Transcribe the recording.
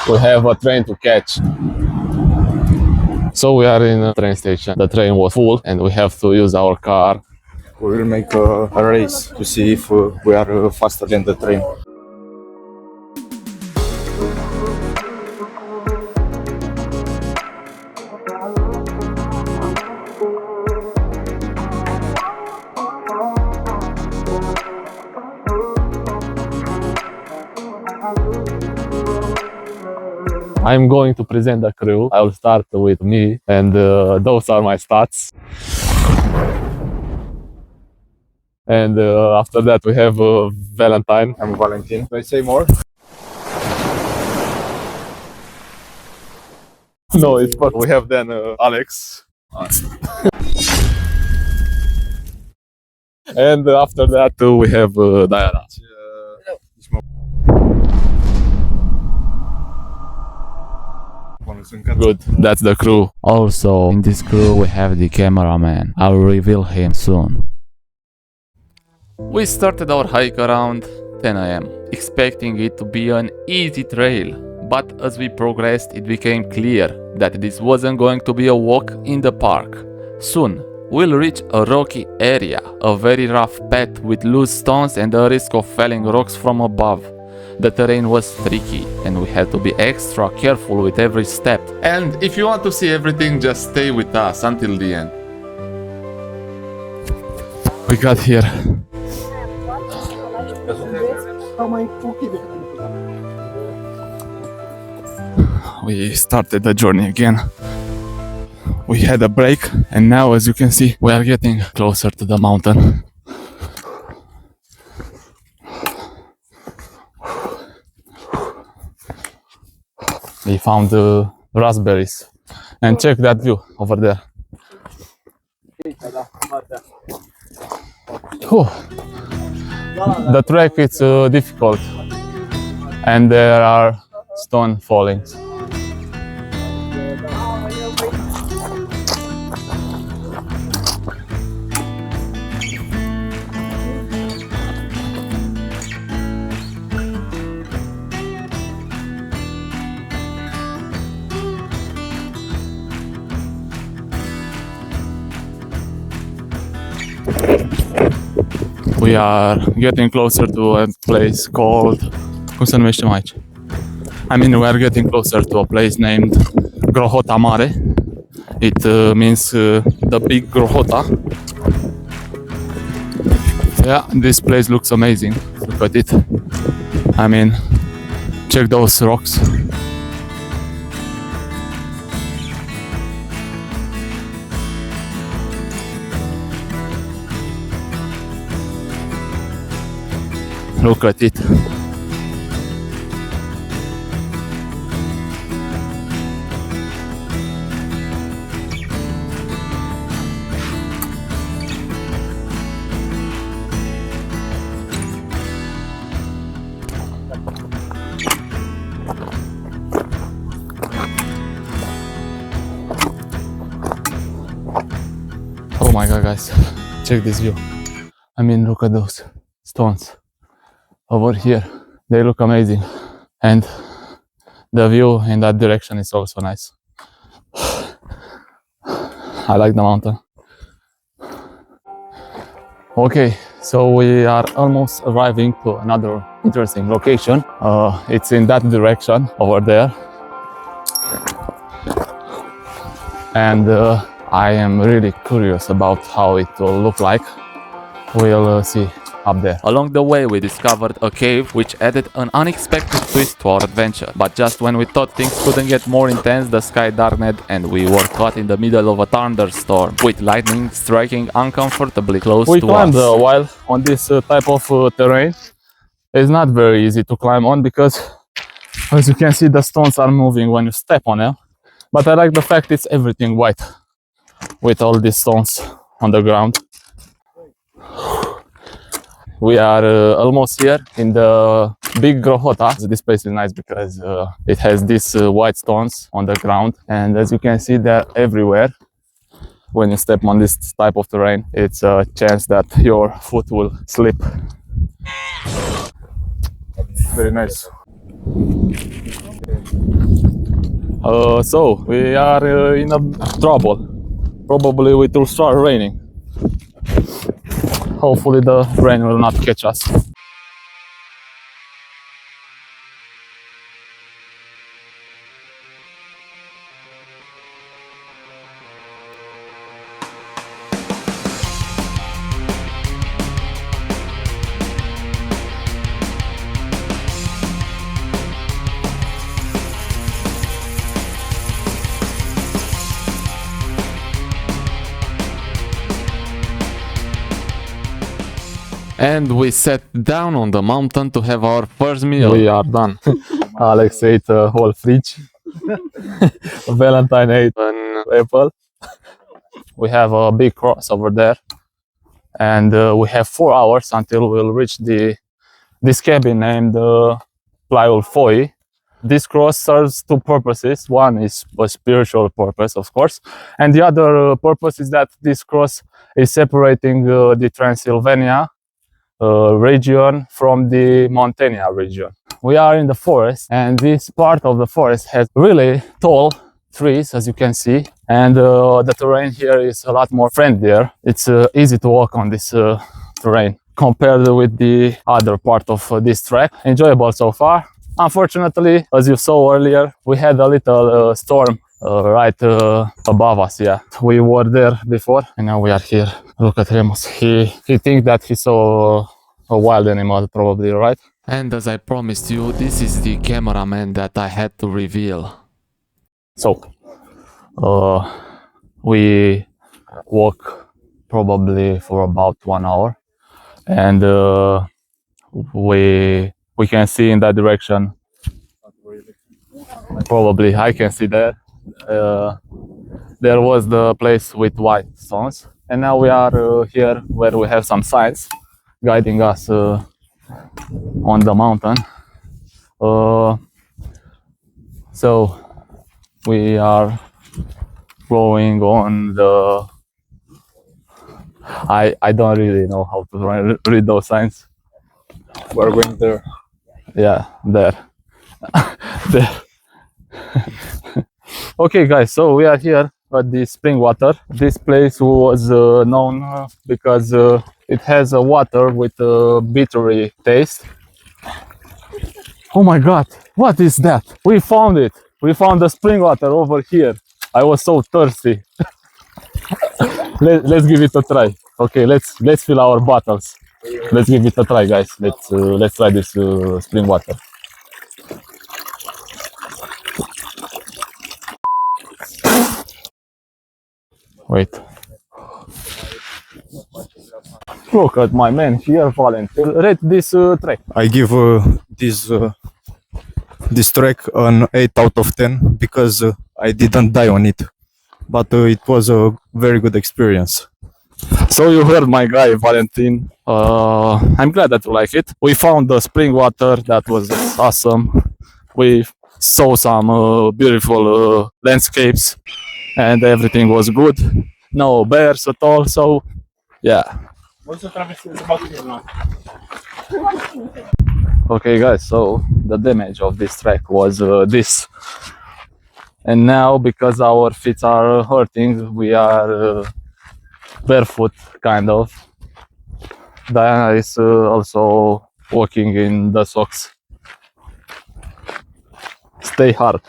We have a train to catch. So we are in a train station. The train was full and we have to use our car. We will make a race to see if we are faster than the train. I'm going to present the crew. I will start with me, and those are my stats. And after that we have Valentine. I'm Valentin. Do I say more? No, it's but we have then Alex. And after that we have Diana. Good, that's the crew. Also, in this crew we have the cameraman. I will reveal him soon. We started our hike around 10 am, expecting it to be an easy trail, but as we progressed it became clear that this wasn't going to be a walk in the park. Soon, we'll reach a rocky area, a very rough path with loose stones and a risk of falling rocks from above. The terrain was tricky and we had to be extra careful with every step. And if you want to see everything, just stay with us until the end. We got here. We started the journey again. We had a break and now, as you can see, we are getting closer to the mountain. We found raspberries and check that view over there. Whew. The trek is difficult and there are stone fallings. We are getting closer to a place called... Cum se numește mai aici? I mean, we are getting closer to a place named Grohota Mare. It means the big Grohota. Yeah, this place looks amazing. Look at it. I mean, check those rocks. Look at it. Oh my god, guys, check this view. I mean, look at those stones over here. They look amazing, and the view in that direction is also nice. I like the mountain. Okay, so we are almost arriving to another interesting location. It's in that direction over there, and I am really curious about how it will look like. We'll see up there. Along the way we discovered a cave which added an unexpected twist to our adventure. But just when we thought things couldn't get more intense, the sky darkened and we were caught in the middle of a thunderstorm, with lightning striking uncomfortably close to us. We climbed a while on this type of terrain. It's not very easy to climb on because, as you can see, the stones are moving when you step on them. But I like the fact it's everything white with all these stones on the ground. We are almost here in the big Grohota. This place is nice because it has these white stones on the ground, and as you can see, they're everywhere. When you step on this type of terrain, it's a chance that your foot will slip. Very nice. So we are in a trouble. Probably it will start raining. Hopefully the rain will not catch us. And we sat down on the mountain to have our first meal. We are done. Alex ate a whole fridge. Valentine ate an apple. We have a big cross over there. And we have 4 hours until we'll reach this cabin named Craiului Mountains. This cross serves two purposes. One is a spiritual purpose, of course. And the other purpose is that this cross is separating the Transylvania region from the Montania region. We are in the forest, and this part of the forest has really tall trees, as you can see, and the terrain here is a lot more friendlier. It's easy to walk on this terrain compared with the other part of this trek. Enjoyable so far. Unfortunately, as you saw earlier, we had a little storm right above us. Yeah, we were there before and now we are here. Look at Remus. He thinks that he saw a wild animal, probably, right? And as I promised you, this is the cameraman that I had to reveal. So we walk probably for about 1 hour, and we can see in that direction. Probably I can see that there was the place with white stones, and now we are here where we have some signs guiding us on the mountain. So we are going on the. I don't really know how to read those signs. We're going there. Yeah, there. There. Okay, guys, so we are here at the spring water. This place was known because it has a water with a bittery taste. Oh my god, what is that? We found it. We found the spring water over here. I was so thirsty. Let's give it a try. Okay, let's fill our bottles. Let's give it a try, guys. Let's try this spring water. Wait. Look at my man here, Valentin. Rate this trek. I give this trek an 8 out of 10 because I didn't die on it, but it was a very good experience. So you heard my guy, Valentin. I'm glad that you like it. We found the spring water. That was awesome. We saw some beautiful landscapes, and everything was good. No bears at all. So yeah. Okay, guys, so the damage of this trek was this. And now, because our feet are hurting, we are barefoot, kind of. Diana is also walking in the socks. Stay hard.